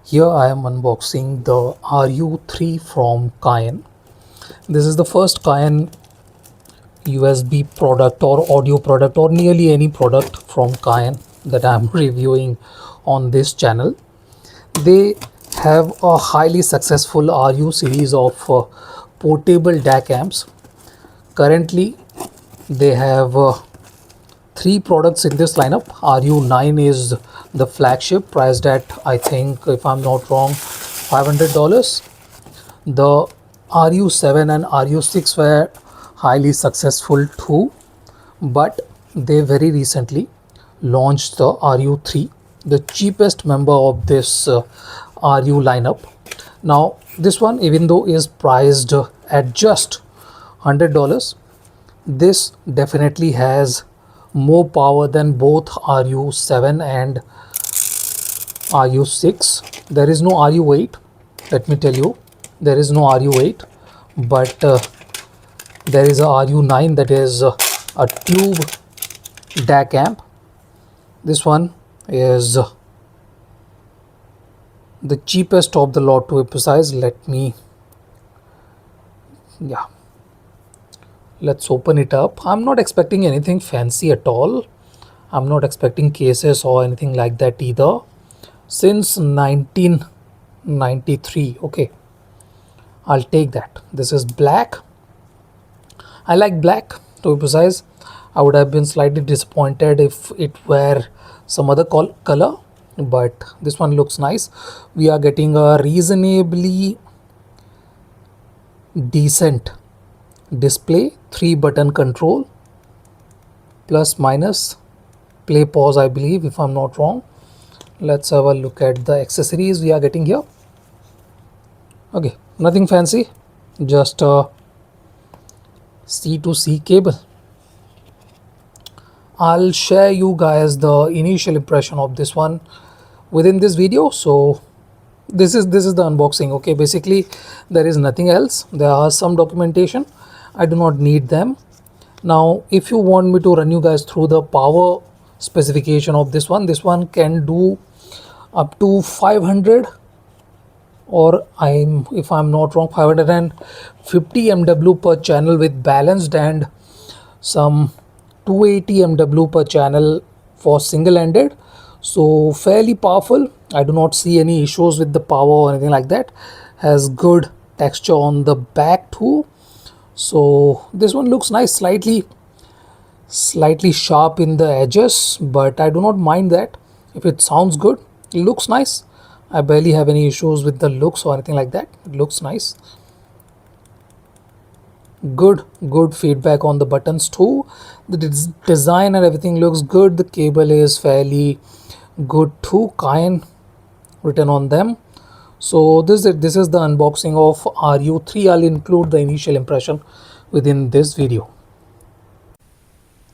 Here I am unboxing the RU3 from Cayin. This is the first Cayin USB product or audio product or nearly any product from Cayin that I am reviewing on this channel. They have a highly successful RU series of portable DAC amps. Currently they have three products in this lineup. RU9 is the flagship, priced at, I think, if I'm not wrong, $500. The RU7 and RU6 were highly successful too, but they very recently launched the RU3, the cheapest member of this RU lineup. Now this one, even though is priced at just $100, this definitely has more power than both RU7 and RU6. There is no RU8, let me tell you, there is no RU8, but there is a RU9, that is a tube DAC amp. This one is the cheapest of the lot, to be precise. Let's open it up. I'm not expecting anything fancy at all. I'm not expecting cases or anything like that either. Since 1993, okay, I'll take that. This is black. I like black, to be precise. I would have been slightly disappointed if it were some other color, but this one looks nice. We are getting a reasonably decent display, 3-button control, plus minus, play pause, I believe, if I'm not wrong. Let's have a look at the accessories we are getting here. Okay, nothing fancy, just a C to C cable. I'll share you guys the initial impression of this one within this video. So this is the unboxing. Okay, basically there is nothing else. There are some documentation. I do not need them. Now if you want me to run you guys through the power specification of this one can do up to 500, or if I'm not wrong, 550 MW per channel with balanced, and some 280 MW per channel for single-ended. So fairly powerful. I do not see any issues with the power or anything like that. Has good texture on the back too. So this one looks nice, slightly sharp in the edges, but I do not mind that. If it sounds good, it looks nice. I barely have any issues with the looks or anything like that. It looks nice. Good feedback on the buttons too. The design and everything looks good. The cable is fairly good too, Cayin written on them. So this is the unboxing of RU3. I'll include the initial impression within this video.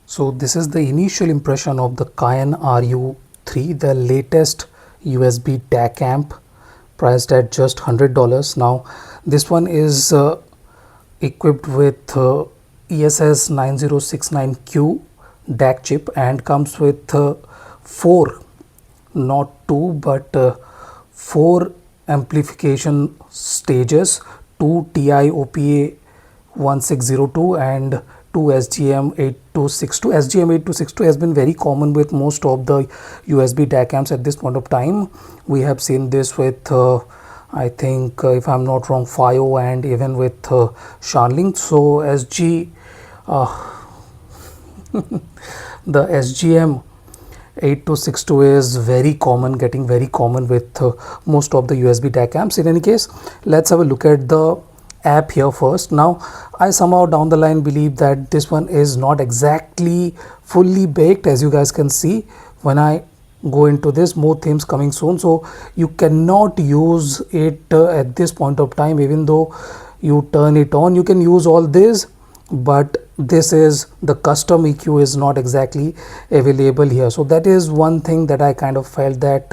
So this is the initial impression of the Cayin RU3, the latest USB DAC amp, priced at just $100. Now this one is equipped with ESS 9069Q DAC chip and comes with 4, not 2 but 4 amplification stages, 2 TI OPA 1602 and 2 SGM8262. SGM8262 has been very common with most of the USB DAC amps at this point of time. We have seen this with I think, if I'm not wrong, FIO and even with Sharlink. So the SGM 8262 is very common, getting very common with most of the USB DAC amps. In any case, let's have a look at the app here first. Now I somehow down the line believe that this one is not exactly fully baked, as you guys can see when I go into this. More themes coming soon, so you cannot use it at this point of time. Even though you turn it on, you can use all this, but this is the custom EQ is not exactly available here. So that is one thing that I kind of felt that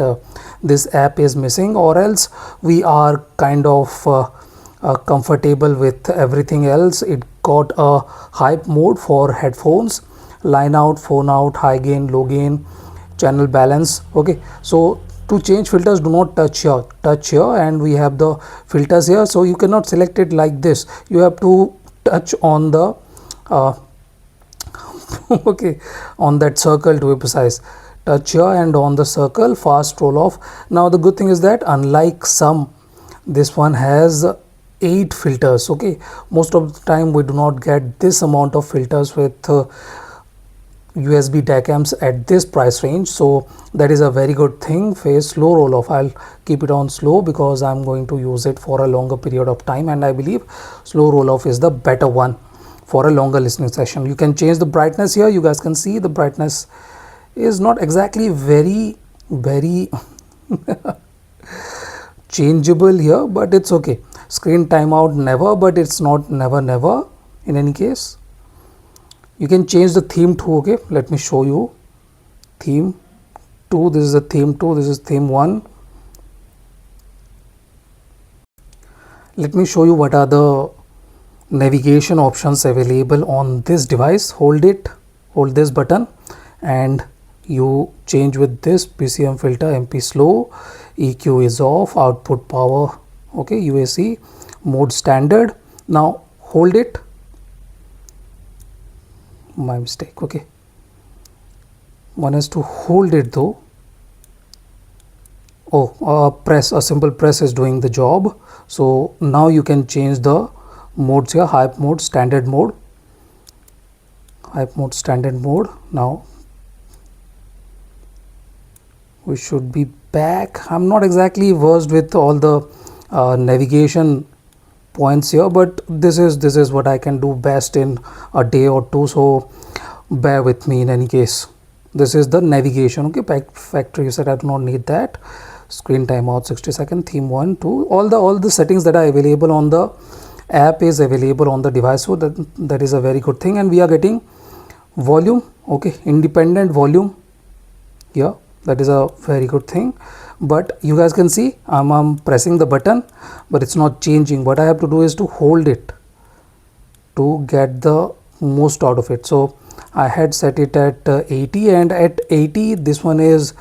this app is missing, or else we are kind of comfortable with everything else. It got a hype mode for headphones, line out, phone out, high gain, low gain, channel balance. Okay, so To change filters, do not touch here, and we have the filters here, so you cannot select it like this. You have to touch on the okay, on that circle, to be precise. Touch here and on the circle, fast roll off. Now the good thing is that unlike some, this one has 8 filters. Okay, most of the time we do not get this amount of filters with USB DAC amps at this price range, so that is a very good thing. Phase slow roll off, I'll keep it on slow because I'm going to use it for a longer period of time, and I believe slow roll off is the better one for a longer listening session. You can change the brightness here. You guys can see the brightness is not exactly very changeable here, but it's okay. Screen timeout never, but it's not never in any case. You can change the theme too. Okay, let me show you. Theme 2, this is a theme 2, this is theme 1. Let me show you what are the navigation options available on this device. Hold this button and you change with this. PCM filter, MP slow, EQ is off, output power, okay, UAC, mode standard. Now hold it, my mistake, okay, one has to hold it though. Press, a simple press is doing the job. So now you can change the modes here. Hype mode, standard mode, hype mode, standard mode. Now we should be back. I'm not exactly versed with all the navigation points here, but this is what I can do best in a day or two, so bear with me. In any case, this is the navigation. Okay, factory set, I do not need that. Screen timeout 60 seconds, theme 1, 2, all the settings that are available on the app is available on the device, so that is a very good thing. And we are getting volume, okay, independent volume here, that is a very good thing. But you guys can see I'm pressing the button, but it's not changing. What I have to do is to hold it to get the most out of it. So I had set it at 80, and at 80 this one is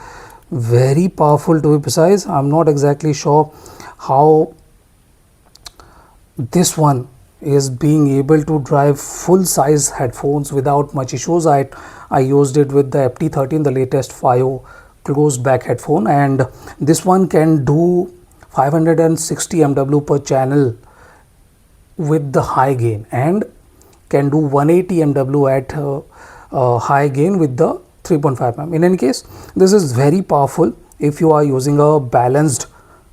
very powerful, to be precise. I'm not exactly sure how this one is being able to drive full size headphones without much issues. I used it with the FT13, the latest FiO closed back headphone, and this one can do 560 MW per channel with the high gain, and can do 180 MW at high gain with the 3.5 mm. In any case, this is very powerful if you are using a balanced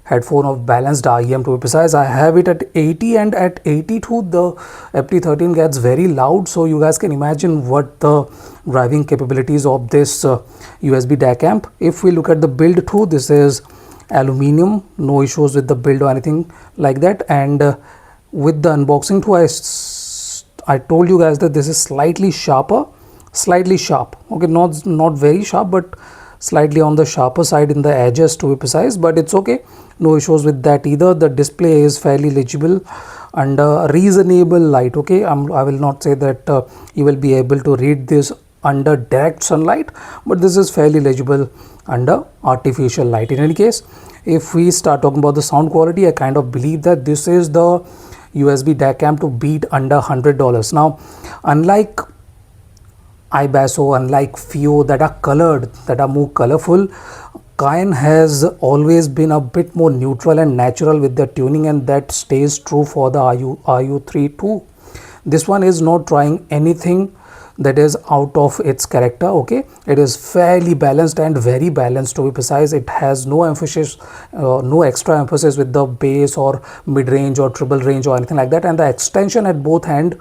headphone of balanced REM, to be precise. I have it at 80, and at 82 the FT13 gets very loud, so you guys can imagine what the driving capabilities of this USB DAC amp. If we look at the build too, this is aluminum, no issues with the build or anything like that. And with the unboxing too, I told you guys that this is slightly sharp, okay, not very sharp, but slightly on the sharper side in the edges, to be precise, but it's okay, no issues with that either. The display is fairly legible under reasonable light. Okay, I will not say that you will be able to read this under direct sunlight, but this is fairly legible under artificial light. In any case, if we start talking about the sound quality, I kind of believe that this is the USB DAC amp to beat under $100. Now, unlike iBasso, unlike FiO that are colored, that are more colorful, Cayin has always been a bit more neutral and natural with the tuning, and that stays true for the RU3 too. This one is not trying anything that is out of its character. Okay, it is fairly balanced and very balanced, to be precise. It has no emphasis, no extra emphasis with the bass or mid-range or treble range or anything like that, and the extension at both ends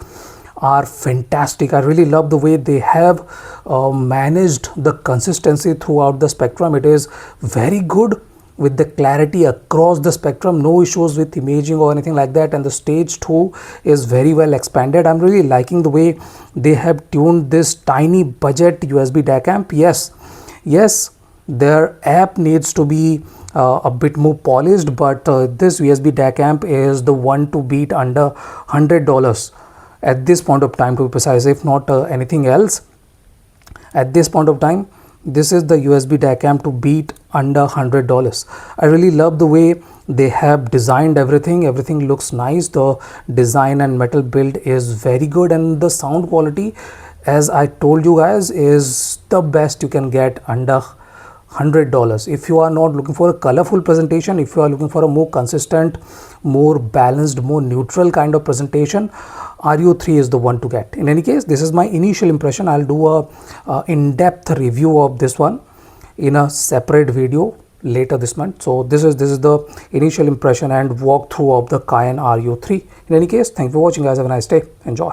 are fantastic. I really love the way they have managed the consistency throughout the spectrum. It is very good with the clarity across the spectrum, no issues with imaging or anything like that, and the stage 2 is very well expanded. I'm really liking the way they have tuned this tiny budget USB DAC amp. Yes, their app needs to be a bit more polished, but this USB DAC amp is the one to beat under $100 at this point of time, to be precise, if not anything else. At this point of time, This is the USB DAC amp to beat under $100. I really love the way they have designed everything. Everything looks nice. The design and metal build is very good, and the sound quality, as I told you guys, is the best you can get under $100. If you are not looking for a colorful presentation, if you are looking for a more consistent, more balanced, more neutral kind of presentation, RU3 is the one to get. In any case, this is my initial impression. I'll do a in-depth review of this one in a separate video later this month. So this is the initial impression and walkthrough of the Cayin RU3. In any case, thank you for watching guys. Have a nice day. Enjoy.